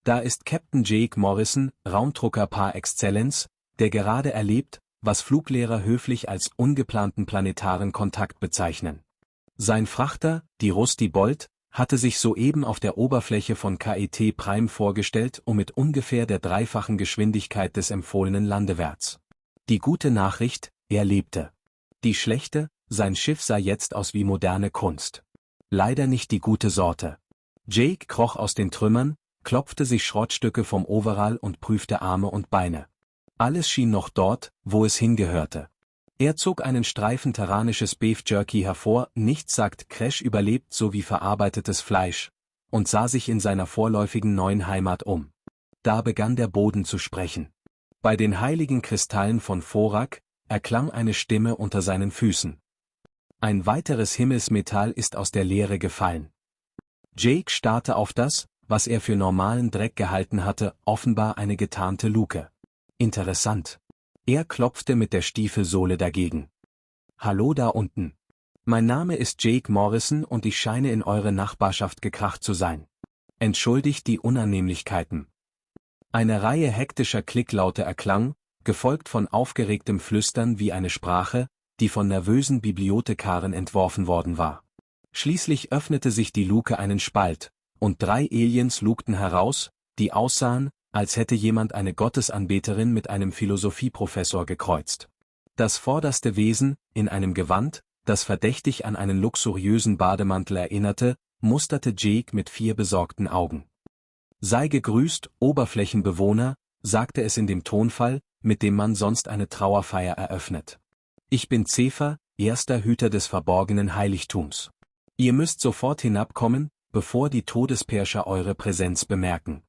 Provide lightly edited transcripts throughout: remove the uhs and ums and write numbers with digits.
Da ist Captain Jake Morrison, Raumdrucker par excellence, der gerade erlebt, was Fluglehrer höflich als ungeplanten planetaren Kontakt bezeichnen. Sein Frachter, die Rusty Bolt, hatte sich soeben auf der Oberfläche von KET Prime vorgestellt, mit ungefähr der dreifachen Geschwindigkeit des empfohlenen Landewerts. Die gute Nachricht, er lebte. Die schlechte, sein Schiff sah jetzt aus wie moderne Kunst. Leider nicht die gute Sorte. Jake kroch aus den Trümmern, klopfte sich Schrottstücke vom Overall und prüfte Arme und Beine. Alles schien noch dort, wo es hingehörte. Er zog einen Streifen terranisches Beef Jerky hervor, nichts sagt Crash überlebt sowie verarbeitetes Fleisch, und sah sich in seiner vorläufigen neuen Heimat um. Da begann der Boden zu sprechen. Bei den heiligen Kristallen von Vorak erklang eine Stimme unter seinen Füßen. Ein weiteres Himmelsmetall ist aus der Leere gefallen. Jake starrte auf das, was er für normalen Dreck gehalten hatte, offenbar eine getarnte Luke. Interessant. Er klopfte mit der Stiefelsohle dagegen. Hallo da unten. Mein Name ist Jake Morrison und ich scheine in eure Nachbarschaft gekracht zu sein. Entschuldigt die Unannehmlichkeiten. Eine Reihe hektischer Klicklaute erklang, gefolgt von aufgeregtem Flüstern wie eine Sprache, die von nervösen Bibliothekaren entworfen worden war. Schließlich öffnete sich die Luke einen Spalt, und 3 Aliens lugten heraus, die aussahen, als hätte jemand eine Gottesanbeterin mit einem Philosophieprofessor gekreuzt. Das vorderste Wesen, in einem Gewand, das verdächtig an einen luxuriösen Bademantel erinnerte, musterte Jake mit 4 besorgten Augen. Sei gegrüßt, Oberflächenbewohner, sagte es in dem Tonfall, mit dem man sonst eine Trauerfeier eröffnet. Ich bin Zephyr, erster Hüter des verborgenen Heiligtums. Ihr müsst sofort hinabkommen, bevor die Todesperscher eure Präsenz bemerken.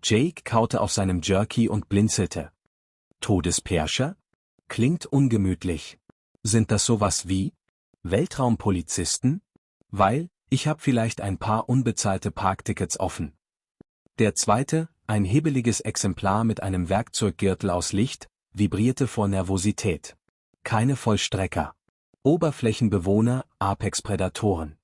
Jake kaute auf seinem Jerky und blinzelte. Todesperscher? Klingt ungemütlich. Sind das sowas wie Weltraumpolizisten? Weil, ich hab vielleicht ein paar unbezahlte Parktickets offen. Der zweite, ein hibbeliges Exemplar mit einem Werkzeuggürtel aus Licht, vibrierte vor Nervosität. Keine Vollstrecker. Oberflächenbewohner, Apex-Prädatoren.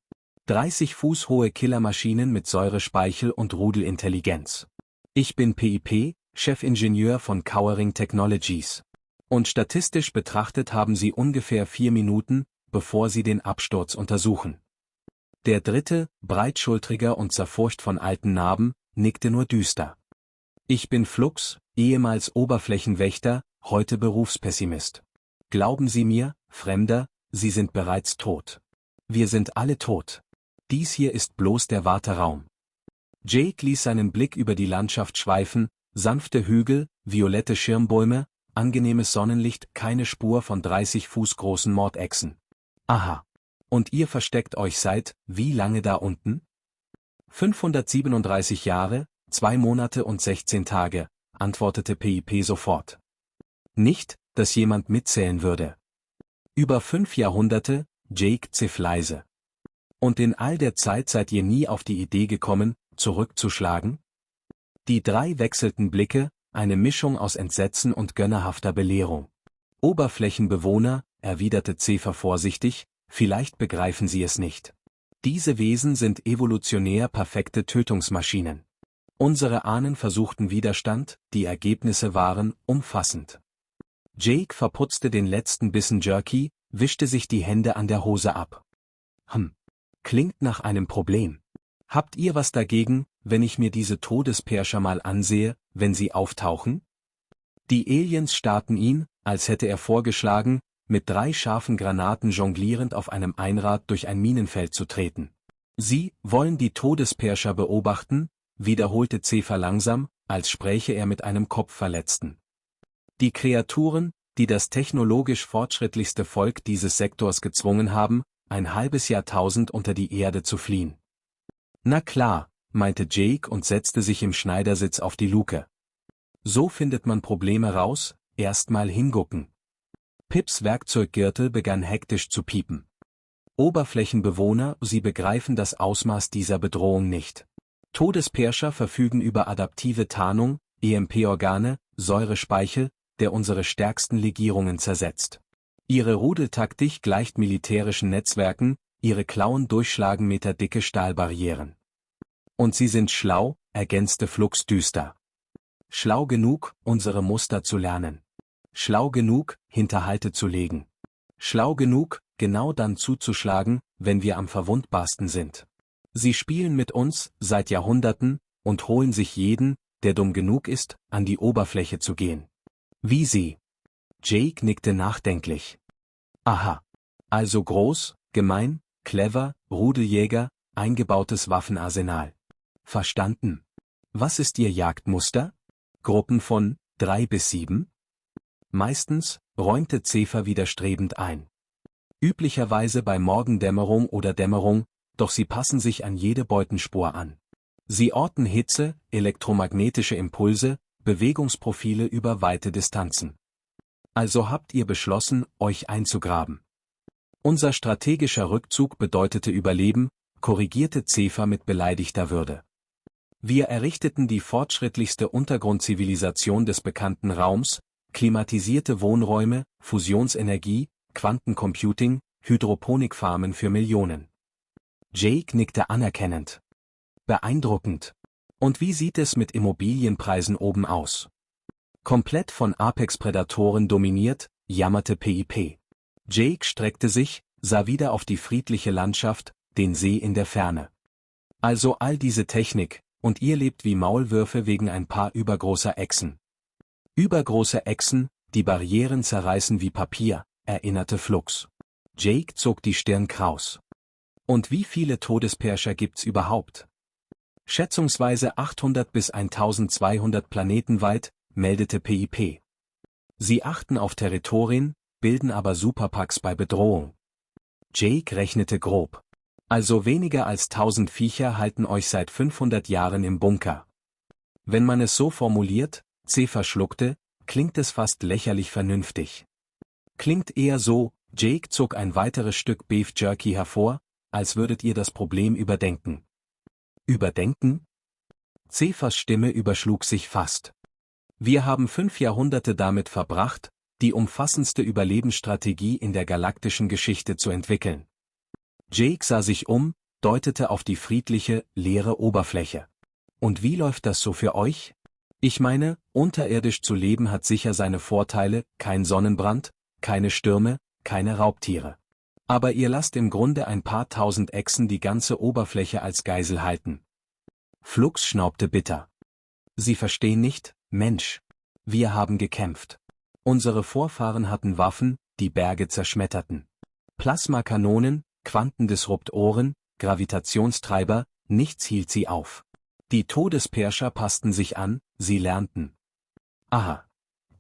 30 Fuß hohe Killermaschinen mit Säurespeichel und Rudelintelligenz. Ich bin PIP, Chefingenieur von Cowering Technologies. Und statistisch betrachtet haben Sie ungefähr 4 Minuten, bevor Sie den Absturz untersuchen. Der dritte, breitschultriger und zerfurcht von alten Narben, nickte nur düster. Ich bin Flux, ehemals Oberflächenwächter, heute Berufspessimist. Glauben Sie mir, Fremder, Sie sind bereits tot. Wir sind alle tot. Dies hier ist bloß der Warteraum. Jake ließ seinen Blick über die Landschaft schweifen, sanfte Hügel, violette Schirmbäume, angenehmes Sonnenlicht, keine Spur von 30 Fuß großen Mordechsen. Aha. Und ihr versteckt euch seit, wie lange da unten? 537 Jahre, 2 Monate und 16 Tage, antwortete PIP sofort. Nicht, dass jemand mitzählen würde. Über 5 Jahrhunderte, Jake ziff leise. Und in all der Zeit seid ihr nie auf die Idee gekommen, zurückzuschlagen? Die 3 wechselten Blicke, eine Mischung aus Entsetzen und gönnerhafter Belehrung. Oberflächenbewohner, erwiderte Zephyr vorsichtig, vielleicht begreifen sie es nicht. Diese Wesen sind evolutionär perfekte Tötungsmaschinen. Unsere Ahnen versuchten Widerstand, die Ergebnisse waren umfassend. Jake verputzte den letzten Bissen Jerky, wischte sich die Hände an der Hose ab. Klingt nach einem Problem. Habt ihr was dagegen, wenn ich mir diese Todesperscher mal ansehe, wenn sie auftauchen? Die Aliens starrten ihn, als hätte er vorgeschlagen, mit 3 scharfen Granaten jonglierend auf einem Einrad durch ein Minenfeld zu treten. Sie wollen die Todesperscher beobachten, wiederholte Zephyr langsam, als spräche er mit einem Kopfverletzten. Die Kreaturen, die das technologisch fortschrittlichste Volk dieses Sektors gezwungen haben, ein halbes Jahrtausend unter die Erde zu fliehen. Na klar, meinte Jake und setzte sich im Schneidersitz auf die Luke. So findet man Probleme raus, erstmal hingucken. Pips Werkzeuggürtel begann hektisch zu piepen. Oberflächenbewohner, sie begreifen das Ausmaß dieser Bedrohung nicht. Todesperscher verfügen über adaptive Tarnung, EMP-Organe, Säurespeichel, der unsere stärksten Legierungen zersetzt. Ihre Rudeltaktik gleicht militärischen Netzwerken, ihre Klauen durchschlagen meterdicke Stahlbarrieren. Und sie sind schlau, ergänzte Flux düster. Schlau genug, unsere Muster zu lernen. Schlau genug, Hinterhalte zu legen. Schlau genug, genau dann zuzuschlagen, wenn wir am verwundbarsten sind. Sie spielen mit uns, seit Jahrhunderten, und holen sich jeden, der dumm genug ist, an die Oberfläche zu gehen. Wie sie. Jake nickte nachdenklich. Aha. Also groß, gemein, clever, Rudeljäger, eingebautes Waffenarsenal. Verstanden. Was ist Ihr Jagdmuster? Gruppen von 3 bis 7? Meistens, räumte Zephyr widerstrebend ein. Üblicherweise bei Morgendämmerung oder Dämmerung, doch sie passen sich an jede Beutenspur an. Sie orten Hitze, elektromagnetische Impulse, Bewegungsprofile über weite Distanzen. Also habt ihr beschlossen, euch einzugraben. Unser strategischer Rückzug bedeutete Überleben, korrigierte Zephyr mit beleidigter Würde. Wir errichteten die fortschrittlichste Untergrundzivilisation des bekannten Raums, klimatisierte Wohnräume, Fusionsenergie, Quantencomputing, Hydroponikfarmen für Millionen. Jake nickte anerkennend. Beeindruckend. Und wie sieht es mit Immobilienpreisen oben aus? Komplett von Apex-Prädatoren dominiert, jammerte PIP. Jake streckte sich, sah wieder auf die friedliche Landschaft, den See in der Ferne. Also all diese Technik, und ihr lebt wie Maulwürfe wegen ein paar übergroßer Echsen. Übergroße Echsen, die Barrieren zerreißen wie Papier, erinnerte Flux. Jake zog die Stirn kraus. Und wie viele Todesperscher gibt's überhaupt? Schätzungsweise 800 bis 1200 planetenweit, meldete PIP. Sie achten auf Territorien, bilden aber Superpacks bei Bedrohung. Jake rechnete grob. Also weniger als 1000 Viecher halten euch seit 500 Jahren im Bunker. Wenn man es so formuliert, Zephyr schluckte, klingt es fast lächerlich vernünftig. Klingt eher so, Jake zog ein weiteres Stück Beef Jerky hervor, als würdet ihr das Problem überdenken. Überdenken? Zephyrs Stimme überschlug sich fast. Wir haben 5 Jahrhunderte damit verbracht, die umfassendste Überlebensstrategie in der galaktischen Geschichte zu entwickeln. Jake sah sich um, deutete auf die friedliche, leere Oberfläche. Und wie läuft das so für euch? Ich meine, unterirdisch zu leben hat sicher seine Vorteile, kein Sonnenbrand, keine Stürme, keine Raubtiere. Aber ihr lasst im Grunde ein paar tausend Echsen die ganze Oberfläche als Geisel halten. Flux schnaubte bitter. Sie verstehen nicht, Mensch. Wir haben gekämpft. Unsere Vorfahren hatten Waffen, die Berge zerschmetterten. Plasmakanonen, Quantendisruptoren, Gravitationstreiber, nichts hielt sie auf. Die Todesperscher passten sich an, sie lernten. Aha.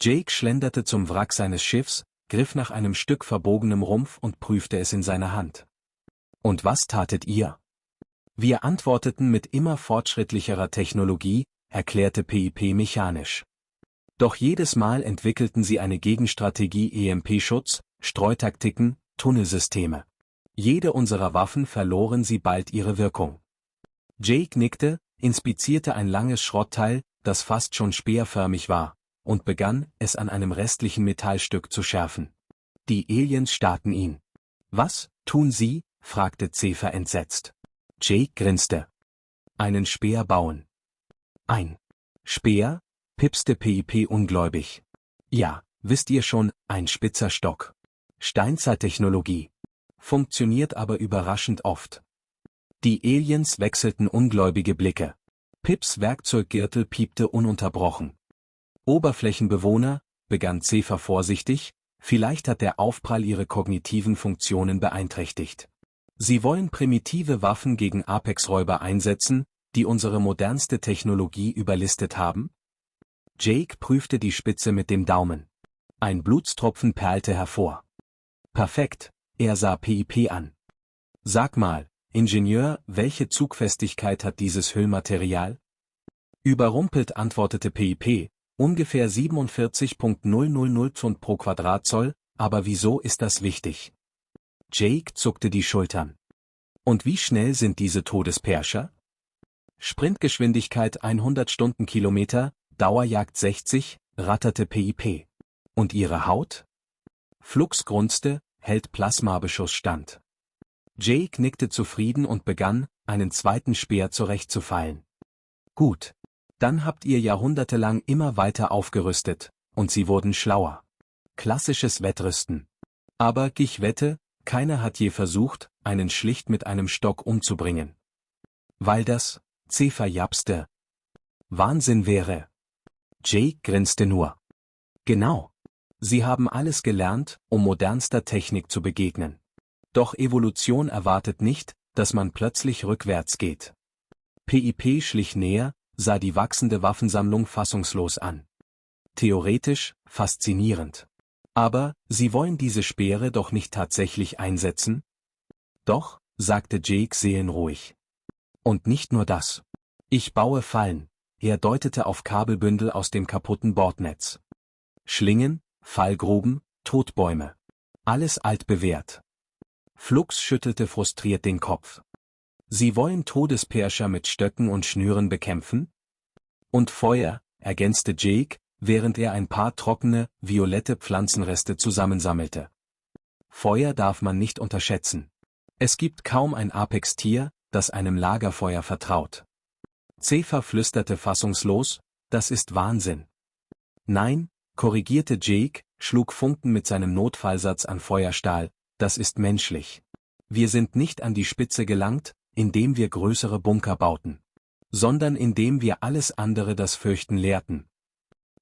Jake schlenderte zum Wrack seines Schiffs, griff nach einem Stück verbogenem Rumpf und prüfte es in seiner Hand. Und was tatet ihr? Wir antworteten mit immer fortschrittlicherer Technologie, erklärte PIP mechanisch. Doch jedes Mal entwickelten sie eine Gegenstrategie EMP-Schutz, Streutaktiken, Tunnelsysteme. Jede unserer Waffen verloren sie bald ihre Wirkung. Jake nickte, inspizierte ein langes Schrottteil, das fast schon speerförmig war, und begann, es an einem restlichen Metallstück zu schärfen. Die Aliens starrten ihn. Was, tun Sie? Fragte Zephyr entsetzt. Jake grinste. Einen Speer bauen. Ein Speer? Pipste PIP ungläubig. Ja, wisst ihr schon, ein spitzer Stock. Steinzeittechnologie. Funktioniert aber überraschend oft. Die Aliens wechselten ungläubige Blicke. Pips Werkzeuggürtel piepte ununterbrochen. Oberflächenbewohner, begann Zephyr vorsichtig, vielleicht hat der Aufprall ihre kognitiven Funktionen beeinträchtigt. Sie wollen primitive Waffen gegen Apex-Räuber einsetzen, die unsere modernste Technologie überlistet haben? Jake prüfte die Spitze mit dem Daumen. Ein Blutstropfen perlte hervor. Perfekt, er sah PIP an. Sag mal, Ingenieur, welche Zugfestigkeit hat dieses Hüllmaterial? Überrumpelt antwortete PIP, ungefähr 47,000 Pfund pro Quadratzoll, aber wieso ist das wichtig? Jake zuckte die Schultern. Und wie schnell sind diese Todesperscher? Sprintgeschwindigkeit 100 Stundenkilometer, Dauerjagd 60, ratterte PIP. Und ihre Haut? Flux grunzte, hält Plasmabeschuss stand. Jake nickte zufrieden und begann, einen zweiten Speer zurechtzufeilen. Gut. Dann habt ihr jahrhundertelang immer weiter aufgerüstet, und sie wurden schlauer. Klassisches Wettrüsten. Aber, ich wette, keiner hat je versucht, einen schlicht mit einem Stock umzubringen. Weil das, Cephas japste, Wahnsinn wäre. Jake grinste nur. Genau. Sie haben alles gelernt, um modernster Technik zu begegnen. Doch Evolution erwartet nicht, dass man plötzlich rückwärts geht. PIP schlich näher, sah die wachsende Waffensammlung fassungslos an. Theoretisch, faszinierend. Aber, Sie wollen diese Speere doch nicht tatsächlich einsetzen? Doch, sagte Jake seelenruhig. Und nicht nur das. Ich baue Fallen. Er deutete auf Kabelbündel aus dem kaputten Bordnetz. Schlingen, Fallgruben, Totbäume. Alles altbewährt. Flux schüttelte frustriert den Kopf. Sie wollen Todesperscher mit Stöcken und Schnüren bekämpfen? Und Feuer, ergänzte Jake, während er ein paar trockene, violette Pflanzenreste zusammensammelte. Feuer darf man nicht unterschätzen. Es gibt kaum ein Apex-Tier, das einem Lagerfeuer vertraut. Cephas flüsterte fassungslos, das ist Wahnsinn. Nein, korrigierte Jake, schlug Funken mit seinem Notfallsatz an Feuerstahl, das ist menschlich. Wir sind nicht an die Spitze gelangt, indem wir größere Bunker bauten, sondern indem wir alles andere das Fürchten lehrten.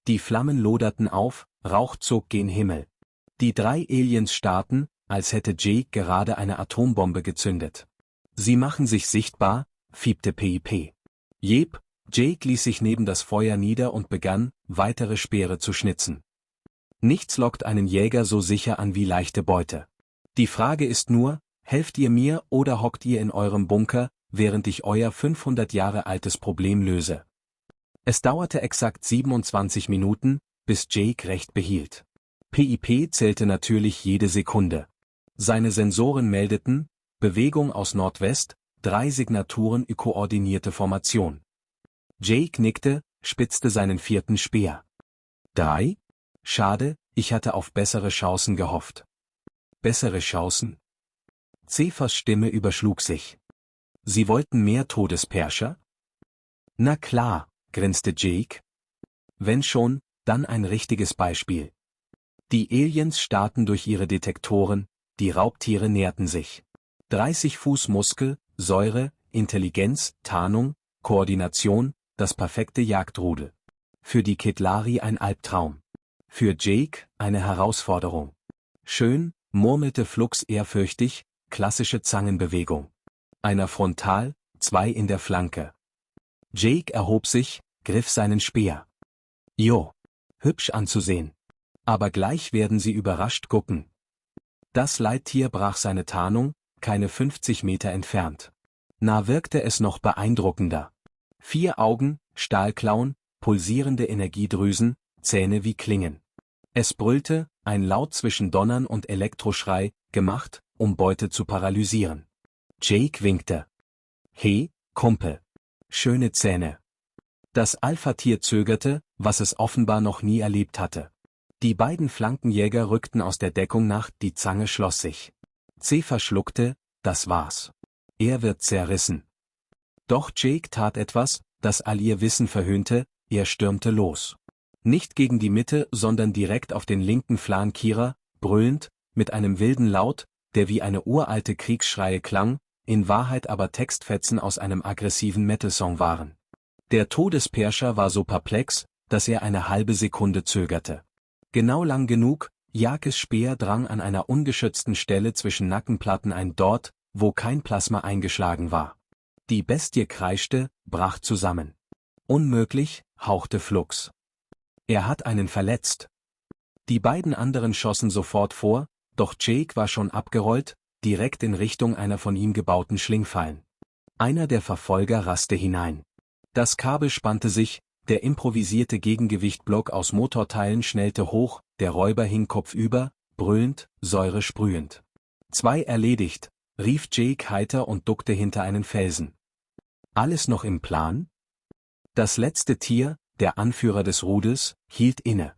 Die Flammen loderten auf, Rauch zog gen Himmel. Die 3 Aliens starrten, als hätte Jake gerade eine Atombombe gezündet. Sie machen sich sichtbar, fiebte PIP. Jep, Jake ließ sich neben das Feuer nieder und begann, weitere Speere zu schnitzen. Nichts lockt einen Jäger so sicher an wie leichte Beute. Die Frage ist nur, helft ihr mir oder hockt ihr in eurem Bunker, während ich euer 500 Jahre altes Problem löse? Es dauerte exakt 27 Minuten, bis Jake Recht behielt. PIP zählte natürlich jede Sekunde. Seine Sensoren meldeten, Bewegung aus Nordwest, 3 Signaturen koordinierte Formation. Jake nickte, spitzte seinen 4. Speer. 3? Schade, ich hatte auf bessere Chancen gehofft. Bessere Chancen? Cephas Stimme überschlug sich. Sie wollten mehr Todesperscher? Na klar, grinste Jake. Wenn schon, dann ein richtiges Beispiel. Die Aliens starrten durch ihre Detektoren, die Raubtiere näherten sich. 30 Fuß Muskel, Säure, Intelligenz, Tarnung, Koordination, das perfekte Jagdrudel. Für die Kitlari ein Albtraum. Für Jake eine Herausforderung. Schön, murmelte Flux ehrfürchtig, klassische Zangenbewegung. Einer frontal, 2 in der Flanke. Jake erhob sich, griff seinen Speer. Jo, hübsch anzusehen. Aber gleich werden sie überrascht gucken. Das Leittier brach seine Tarnung, keine 50 Meter entfernt. Na wirkte es noch beeindruckender. 4 Augen, Stahlklauen, pulsierende Energiedrüsen, Zähne wie Klingen. Es brüllte, ein Laut zwischen Donnern und Elektroschrei, gemacht, um Beute zu paralysieren. Jake winkte. Hey, Kumpel. Schöne Zähne. Das Alpha-Tier zögerte, was es offenbar noch nie erlebt hatte. Die beiden Flankenjäger rückten aus der Deckung nach, die Zange schloss sich. Cephas schluckte, das war's. Er wird zerrissen. Doch Jake tat etwas, das all ihr Wissen verhöhnte, er stürmte los. Nicht gegen die Mitte, sondern direkt auf den linken Flank Kira, brüllend, mit einem wilden Laut, der wie eine uralte Kriegsschreie klang, in Wahrheit aber Textfetzen aus einem aggressiven Metal-Song waren. Der Todesperscher war so perplex, dass er eine halbe Sekunde zögerte. Genau lang genug, Jakes Speer drang an einer ungeschützten Stelle zwischen Nackenplatten ein, dort, wo kein Plasma eingeschlagen war. Die Bestie kreischte, brach zusammen. Unmöglich, hauchte Flux. Er hat einen verletzt. Die beiden anderen schossen sofort vor, doch Jake war schon abgerollt, direkt in Richtung einer von ihm gebauten Schlingfallen. Einer der Verfolger raste hinein. Das Kabel spannte sich, der improvisierte Gegengewichtblock aus Motorteilen schnellte hoch, der Räuber hing kopfüber, brüllend, Säure sprühend. 2 erledigt, rief Jake heiter und duckte hinter einen Felsen. Alles noch im Plan? Das letzte Tier, der Anführer des Rudels, hielt inne.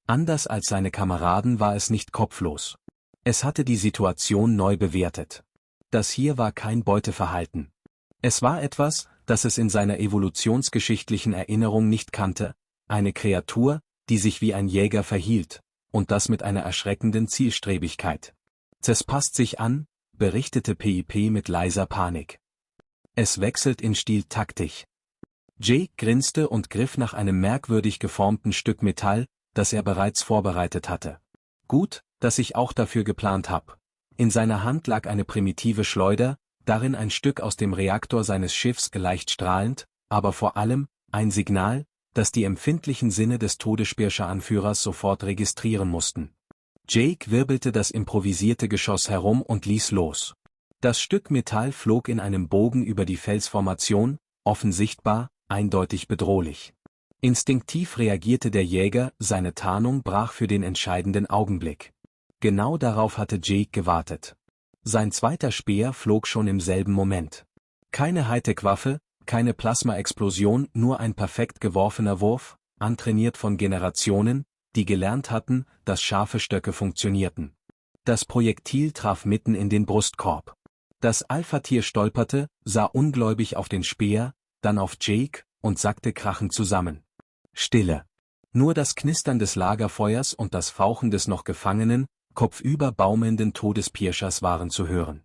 Anders als seine Kameraden war es nicht kopflos. Es hatte die Situation neu bewertet. Das hier war kein Beuteverhalten. Es war etwas, das es in seiner evolutionsgeschichtlichen Erinnerung nicht kannte, eine Kreatur, die sich wie ein Jäger verhielt, und das mit einer erschreckenden Zielstrebigkeit. Es passt sich an, berichtete PIP mit leiser Panik. Es wechselt in Stil taktisch. Jake grinste und griff nach einem merkwürdig geformten Stück Metall, das er bereits vorbereitet hatte. Gut, dass ich auch dafür geplant hab. In seiner Hand lag eine primitive Schleuder, darin ein Stück aus dem Reaktor seines Schiffs leicht strahlend, aber vor allem, ein Signal, das die empfindlichen Sinne des Todesspirscher-Anführers sofort registrieren mussten. Jake wirbelte das improvisierte Geschoss herum und ließ los. Das Stück Metall flog in einem Bogen über die Felsformation, offen sichtbar, eindeutig bedrohlich. Instinktiv reagierte der Jäger, seine Tarnung brach für den entscheidenden Augenblick. Genau darauf hatte Jake gewartet. Sein zweiter Speer flog schon im selben Moment. Keine Hightech-Waffe, keine Plasmaexplosion, nur ein perfekt geworfener Wurf, antrainiert von Generationen, die gelernt hatten, dass scharfe Stöcke funktionierten. Das Projektil traf mitten in den Brustkorb. Das Alpha-Tier stolperte, sah ungläubig auf den Speer, dann auf Jake, und sackte krachend zusammen. Stille. Nur das Knistern des Lagerfeuers und das Fauchen des noch Gefangenen, kopfüber baumelnden Todespirschers waren zu hören.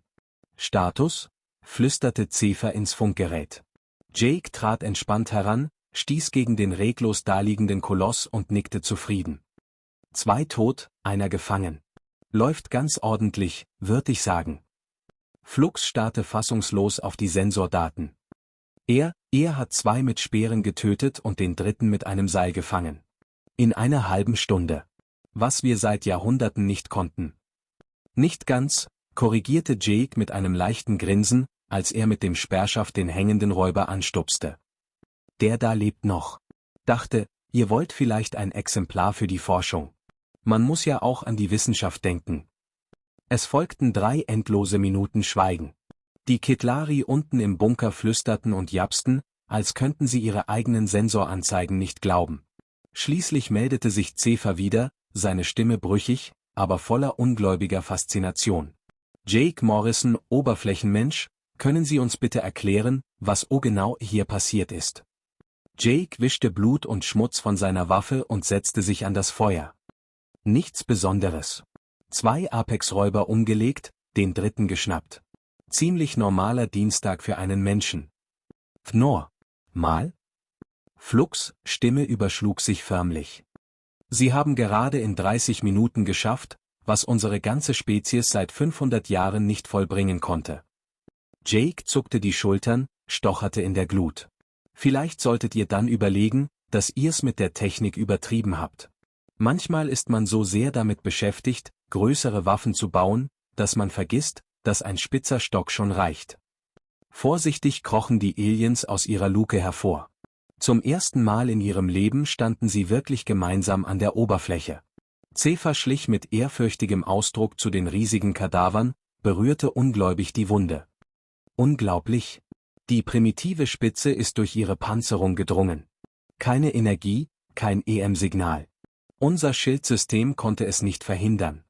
Status? Flüsterte Zephyr ins Funkgerät. Jake trat entspannt heran, stieß gegen den reglos daliegenden Koloss und nickte zufrieden. 2 tot, 1 gefangen. Läuft ganz ordentlich, würd ich sagen. Flux starrte fassungslos auf die Sensordaten. Er hat 2 mit Speeren getötet und den 3. mit einem Seil gefangen. In einer halben Stunde. Was wir seit Jahrhunderten nicht konnten. Nicht ganz, korrigierte Jake mit einem leichten Grinsen, als er mit dem Sperrschaft den hängenden Räuber anstupste. Der da lebt noch. Dachte, ihr wollt vielleicht ein Exemplar für die Forschung. Man muss ja auch an die Wissenschaft denken. Es folgten 3 endlose Minuten Schweigen. Die Kitlari unten im Bunker flüsterten und japsten, als könnten sie ihre eigenen Sensoranzeigen nicht glauben. Schließlich meldete sich Zephyr wieder, seine Stimme brüchig, aber voller ungläubiger Faszination. Jake Morrison, Oberflächenmensch, können Sie uns bitte erklären, was genau hier passiert ist? Jake wischte Blut und Schmutz von seiner Waffe und setzte sich an das Feuer. Nichts Besonderes. 2 Apex-Räuber umgelegt, den 3. geschnappt. Ziemlich normaler Dienstag für einen Menschen. Mal? Flux' Stimme überschlug sich förmlich. Sie haben gerade in 30 Minuten geschafft, was unsere ganze Spezies seit 500 Jahren nicht vollbringen konnte. Jake zuckte die Schultern, stocherte in der Glut. Vielleicht solltet ihr dann überlegen, dass ihr's mit der Technik übertrieben habt. Manchmal ist man so sehr damit beschäftigt, größere Waffen zu bauen, dass man vergisst, dass ein spitzer Stock schon reicht. Vorsichtig krochen die Aliens aus ihrer Luke hervor. Zum ersten Mal in ihrem Leben standen sie wirklich gemeinsam an der Oberfläche. Zephyr schlich mit ehrfürchtigem Ausdruck zu den riesigen Kadavern, berührte ungläubig die Wunde. Unglaublich. Die primitive Spitze ist durch ihre Panzerung gedrungen. Keine Energie, kein EM-Signal. Unser Schildsystem konnte es nicht verhindern.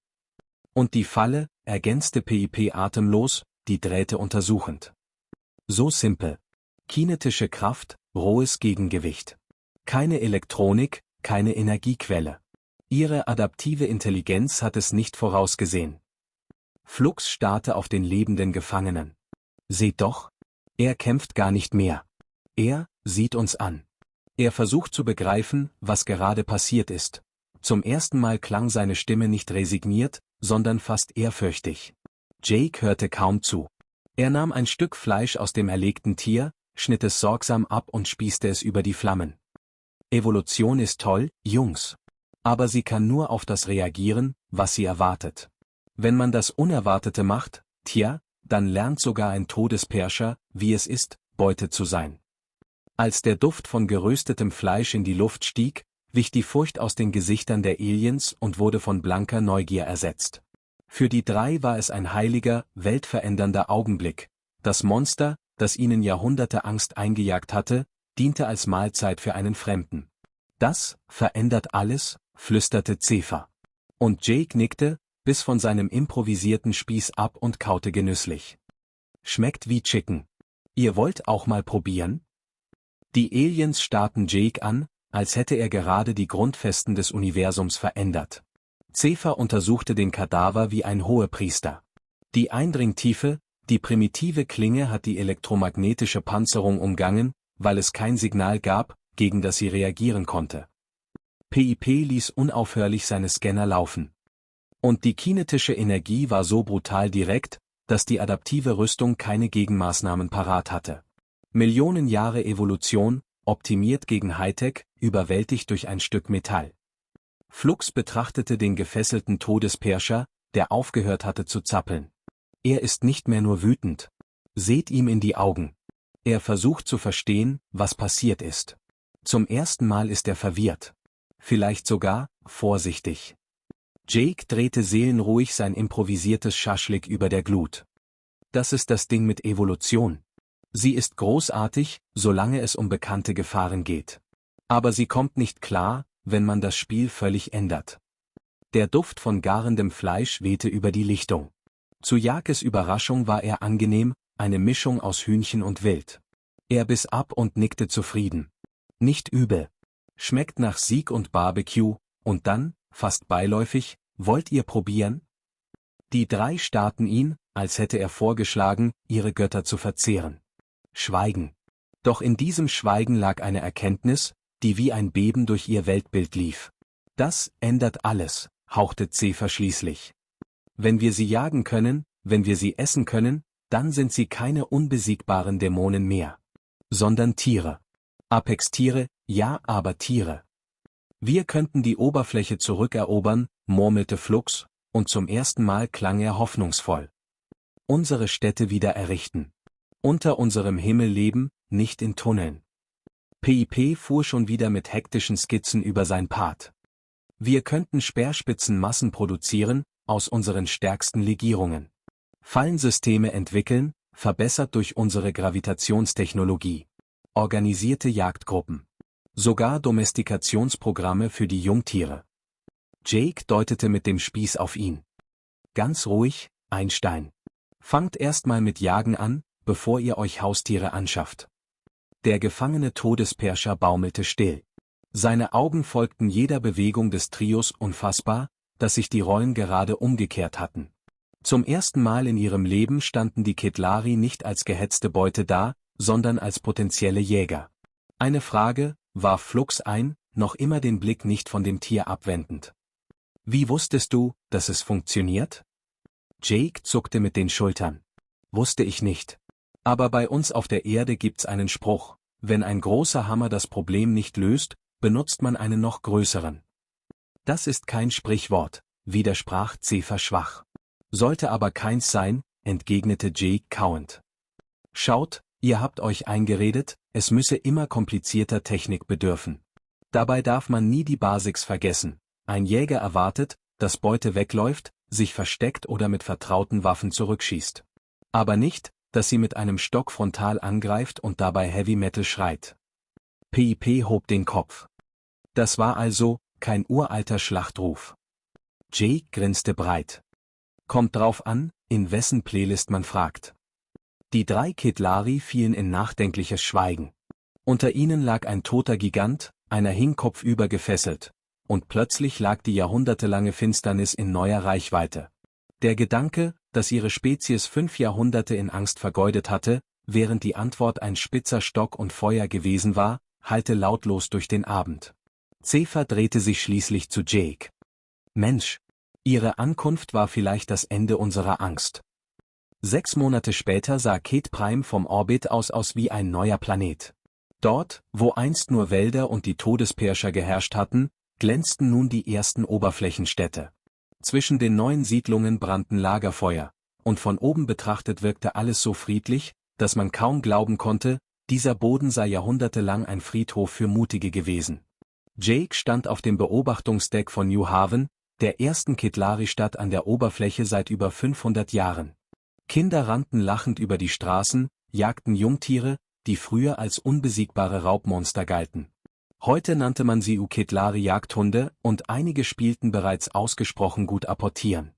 Und die Falle, ergänzte PIP atemlos, die Drähte untersuchend. So simpel. Kinetische Kraft, rohes Gegengewicht. Keine Elektronik, keine Energiequelle. Ihre adaptive Intelligenz hat es nicht vorausgesehen. Flux starrte auf den lebenden Gefangenen. Seht doch, er kämpft gar nicht mehr. Er sieht uns an. Er versucht zu begreifen, was gerade passiert ist. Zum ersten Mal klang seine Stimme nicht resigniert, sondern fast ehrfürchtig. Jake hörte kaum zu. Er nahm ein Stück Fleisch aus dem erlegten Tier, schnitt es sorgsam ab und spießte es über die Flammen. Evolution ist toll, Jungs. Aber sie kann nur auf das reagieren, was sie erwartet. Wenn man das Unerwartete macht, dann lernt sogar ein Todespirscher, wie es ist, Beute zu sein. Als der Duft von geröstetem Fleisch in die Luft stieg, wich die Furcht aus den Gesichtern der Aliens und wurde von blanker Neugier ersetzt. Für die 3 war es ein heiliger, weltverändernder Augenblick. Das Monster, das ihnen Jahrhunderte Angst eingejagt hatte, diente als Mahlzeit für einen Fremden. Das verändert alles, flüsterte Zephyr. Und Jake nickte, biss von seinem improvisierten Spieß ab und kaute genüsslich. Schmeckt wie Chicken. Ihr wollt auch mal probieren? Die Aliens starrten Jake an, als hätte er gerade die Grundfesten des Universums verändert. Zephyr untersuchte den Kadaver wie ein Hohepriester. Die Eindringtiefe, die primitive Klinge hat die elektromagnetische Panzerung umgangen, weil es kein Signal gab, gegen das sie reagieren konnte. PIP ließ unaufhörlich seine Scanner laufen. Und die kinetische Energie war so brutal direkt, dass die adaptive Rüstung keine Gegenmaßnahmen parat hatte. Millionen Jahre Evolution, optimiert gegen Hightech, überwältigt durch ein Stück Metall. Flux betrachtete den gefesselten Todesperscher, der aufgehört hatte zu zappeln. Er ist nicht mehr nur wütend. Seht ihm in die Augen. Er versucht zu verstehen, was passiert ist. Zum ersten Mal ist er verwirrt. Vielleicht sogar vorsichtig. Jake drehte seelenruhig sein improvisiertes Schaschlik über der Glut. Das ist das Ding mit Evolution. Sie ist großartig, solange es um bekannte Gefahren geht. Aber sie kommt nicht klar, wenn man das Spiel völlig ändert. Der Duft von garendem Fleisch wehte über die Lichtung. Zu Jakes Überraschung war er angenehm, eine Mischung aus Hühnchen und Wild. Er biss ab und nickte zufrieden. Nicht übel. Schmeckt nach Sieg und Barbecue, und dann, fast beiläufig, wollt ihr probieren? Die drei starrten ihn, als hätte er vorgeschlagen, ihre Götter zu verzehren. Schweigen. Doch in diesem Schweigen lag eine Erkenntnis, die wie ein Beben durch ihr Weltbild lief. Das ändert alles, hauchte Zephyr schließlich. Wenn wir sie jagen können, wenn wir sie essen können, dann sind sie keine unbesiegbaren Dämonen mehr. Sondern Tiere. Apex-Tiere, ja, aber Tiere. Wir könnten die Oberfläche zurückerobern, murmelte Flux, und zum ersten Mal klang er hoffnungsvoll. Unsere Städte wieder errichten. Unter unserem Himmel leben, nicht in Tunneln. PIP fuhr schon wieder mit hektischen Skizzen über sein Part. Wir könnten Speerspitzenmassen produzieren, aus unseren stärksten Legierungen. Fallensysteme entwickeln, verbessert durch unsere Gravitationstechnologie. Organisierte Jagdgruppen. Sogar Domestikationsprogramme für die Jungtiere. Jake deutete mit dem Spieß auf ihn. Ganz ruhig, Einstein. Fangt erstmal mit Jagen an, bevor ihr euch Haustiere anschafft. Der gefangene Todesperscher baumelte still. Seine Augen folgten jeder Bewegung des Trios unfassbar, dass sich die Rollen gerade umgekehrt hatten. Zum ersten Mal in ihrem Leben standen die Ketlari nicht als gehetzte Beute da, sondern als potenzielle Jäger. Eine Frage, warf Flux ein, noch immer den Blick nicht von dem Tier abwendend. Wie wusstest du, dass es funktioniert? Jake zuckte mit den Schultern. Wusste ich nicht. Aber bei uns auf der Erde gibt's einen Spruch: Wenn ein großer Hammer das Problem nicht löst, benutzt man einen noch größeren. Das ist kein Sprichwort, widersprach Zephyr schwach. Sollte aber keins sein, entgegnete Jake kauend. Schaut, ihr habt euch eingeredet, es müsse immer komplizierter Technik bedürfen. Dabei darf man nie die Basics vergessen. Ein Jäger erwartet, dass Beute wegläuft, sich versteckt oder mit vertrauten Waffen zurückschießt. Aber nicht, dass sie mit einem Stock frontal angreift und dabei Heavy Metal schreit. PIP hob den Kopf. Das war also kein uralter Schlachtruf. Jake grinste breit. Kommt drauf an, in wessen Playlist man fragt. Die drei Ketlari fielen in nachdenkliches Schweigen. Unter ihnen lag ein toter Gigant, einer hing kopfüber gefesselt. Und plötzlich lag die jahrhundertelange Finsternis in neuer Reichweite. Der Gedanke, dass ihre Spezies 5 Jahrhunderte in Angst vergeudet hatte, während die Antwort ein spitzer Stock und Feuer gewesen war, hallte lautlos durch den Abend. Zephyr drehte sich schließlich zu Jake. Mensch, ihre Ankunft war vielleicht das Ende unserer Angst. 6 Monate später sah Ket Prime vom Orbit aus wie ein neuer Planet. Dort, wo einst nur Wälder und die Todesperscher geherrscht hatten, glänzten nun die ersten Oberflächenstädte. Zwischen den neuen Siedlungen brannten Lagerfeuer, und von oben betrachtet wirkte alles so friedlich, dass man kaum glauben konnte, dieser Boden sei jahrhundertelang ein Friedhof für Mutige gewesen. Jake stand auf dem Beobachtungsdeck von New Haven, der ersten Ketlari-Stadt an der Oberfläche seit über 500 Jahren. Kinder rannten lachend über die Straßen, jagten Jungtiere, die früher als unbesiegbare Raubmonster galten. Heute nannte man sie Ketlari-Jagdhunde, und einige spielten bereits ausgesprochen gut apportieren.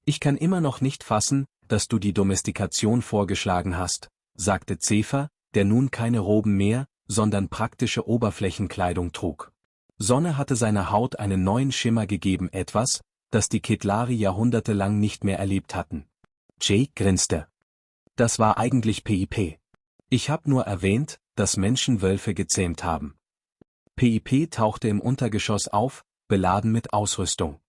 Ich kann immer noch nicht fassen, dass du die Domestikation vorgeschlagen hast, sagte Zephyr, der nun keine Roben mehr, sondern praktische Oberflächenkleidung trug. Sonne hatte seiner Haut einen neuen Schimmer gegeben, etwas, das die Kethlari jahrhundertelang nicht mehr erlebt hatten. Jake grinste. Das war eigentlich PIP. Ich hab nur erwähnt, dass Menschen Wölfe gezähmt haben. PIP tauchte im Untergeschoss auf, beladen mit Ausrüstung.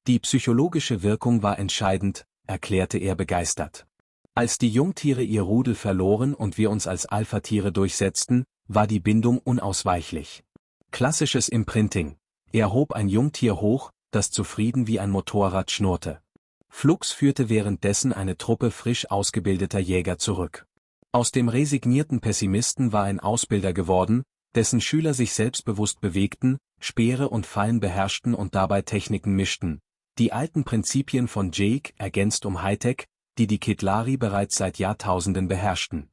Die psychologische Wirkung war entscheidend, erklärte er begeistert. Als die Jungtiere ihr Rudel verloren und wir uns als Alpha-Tiere durchsetzten, war die Bindung unausweichlich. Klassisches Imprinting. Er hob ein Jungtier hoch, das zufrieden wie ein Motorrad schnurrte. Flux führte währenddessen eine Truppe frisch ausgebildeter Jäger zurück. Aus dem resignierten Pessimisten war ein Ausbilder geworden, dessen Schüler sich selbstbewusst bewegten, Speere und Fallen beherrschten und dabei Techniken mischten. Die alten Prinzipien von Jake ergänzt um Hightech, die die Kethlari bereits seit Jahrtausenden beherrschten.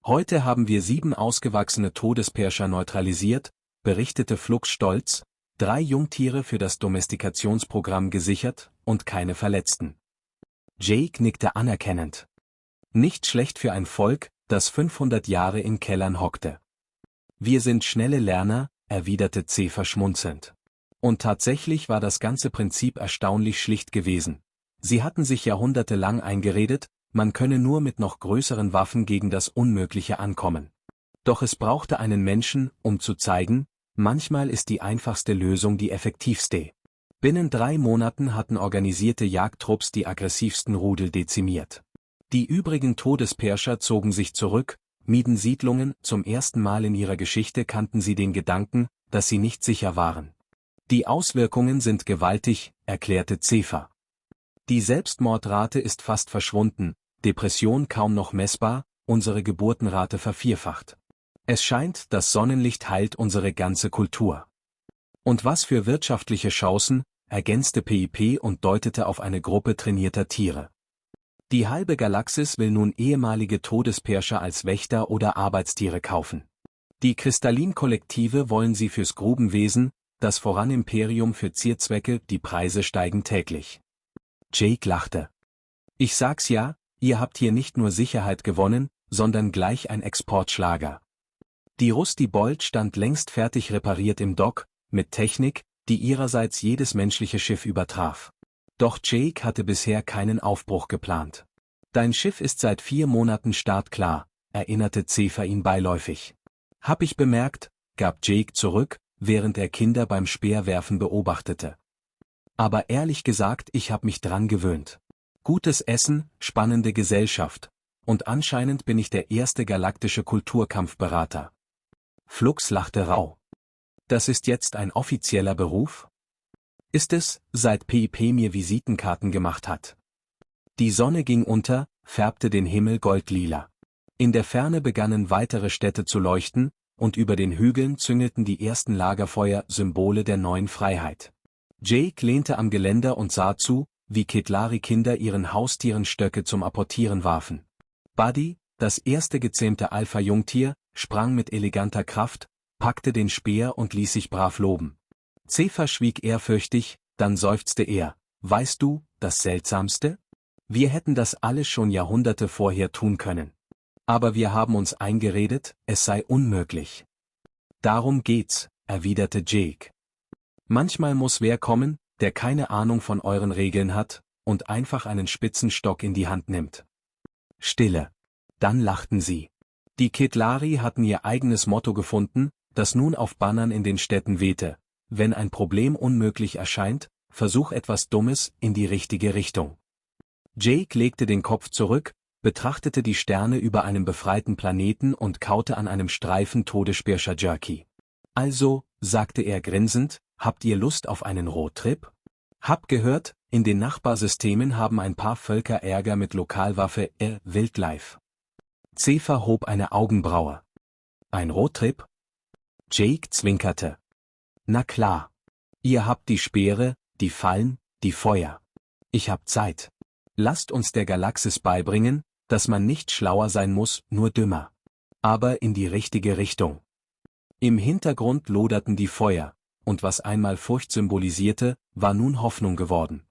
Heute haben wir 7 ausgewachsene Todesperscher neutralisiert, berichtete Flux stolz, 3 Jungtiere für das Domestikationsprogramm gesichert und keine Verletzten. Jake nickte anerkennend. Nicht schlecht für ein Volk, das 500 Jahre in Kellern hockte. Wir sind schnelle Lerner, erwiderte Zephyr schmunzelnd. Und tatsächlich war das ganze Prinzip erstaunlich schlicht gewesen. Sie hatten sich jahrhundertelang eingeredet, man könne nur mit noch größeren Waffen gegen das Unmögliche ankommen. Doch es brauchte einen Menschen, um zu zeigen, manchmal ist die einfachste Lösung die effektivste. Binnen 3 Monaten hatten organisierte Jagdtrupps die aggressivsten Rudel dezimiert. Die übrigen Todesperscher zogen sich zurück, mieden Siedlungen, zum ersten Mal in ihrer Geschichte kannten sie den Gedanken, dass sie nicht sicher waren. Die Auswirkungen sind gewaltig, erklärte Zephyr. Die Selbstmordrate ist fast verschwunden, Depression kaum noch messbar, unsere Geburtenrate vervierfacht. Es scheint, das Sonnenlicht heilt unsere ganze Kultur. Und was für wirtschaftliche Chancen, ergänzte PIP und deutete auf eine Gruppe trainierter Tiere. Die halbe Galaxis will nun ehemalige Todesperscher als Wächter oder Arbeitstiere kaufen. Die Kristallin-Kollektive wollen sie fürs Grubenwesen, das Voran-Imperium für Zierzwecke, die Preise steigen täglich. Jake lachte. Ich sag's ja, ihr habt hier nicht nur Sicherheit gewonnen, sondern gleich ein Exportschlager. Die Rusty Bolt stand längst fertig repariert im Dock, mit Technik, die ihrerseits jedes menschliche Schiff übertraf. Doch Jake hatte bisher keinen Aufbruch geplant. Dein Schiff ist seit 4 Monaten startklar, erinnerte Zephyr ihn beiläufig. Hab ich bemerkt, gab Jake zurück, während er Kinder beim Speerwerfen beobachtete. Aber ehrlich gesagt, ich hab mich dran gewöhnt. Gutes Essen, spannende Gesellschaft. Und anscheinend bin ich der erste galaktische Kulturkampfberater. Flux lachte rau. Das ist jetzt ein offizieller Beruf? Ist es, seit PIP mir Visitenkarten gemacht hat. Die Sonne ging unter, färbte den Himmel goldlila. In der Ferne begannen weitere Städte zu leuchten, und über den Hügeln züngelten die ersten Lagerfeuer, Symbole der neuen Freiheit. Jake lehnte am Geländer und sah zu, wie Kethlari-Kinder ihren Haustieren Stöcke zum Apportieren warfen. Buddy, das erste gezähmte Alpha-Jungtier, sprang mit eleganter Kraft, packte den Speer und ließ sich brav loben. Zephyr schwieg ehrfürchtig, dann seufzte er, weißt du, das Seltsamste? Wir hätten das alles schon Jahrhunderte vorher tun können. Aber wir haben uns eingeredet, es sei unmöglich. Darum geht's, erwiderte Jake. Manchmal muss wer kommen, der keine Ahnung von euren Regeln hat, und einfach einen spitzen Stock in die Hand nimmt. Stille. Dann lachten sie. Die Kethlari hatten ihr eigenes Motto gefunden, das nun auf Bannern in den Städten wehte. Wenn ein Problem unmöglich erscheint, versuch etwas Dummes in die richtige Richtung. Jake legte den Kopf zurück, betrachtete die Sterne über einem befreiten Planeten und kaute an einem Streifen Todesperscher Jerky. Also, sagte er grinsend, habt ihr Lust auf einen Roadtrip? Hab gehört, in den Nachbarsystemen haben ein paar Völker Ärger mit Lokalwaffe, Wildlife. Zephyr hob eine Augenbraue. Ein Roadtrip? Jake zwinkerte. Na klar. Ihr habt die Speere, die Fallen, die Feuer. Ich hab Zeit. Lasst uns der Galaxis beibringen, dass man nicht schlauer sein muss, nur dümmer. Aber in die richtige Richtung. Im Hintergrund loderten die Feuer, und was einmal Furcht symbolisierte, war nun Hoffnung geworden.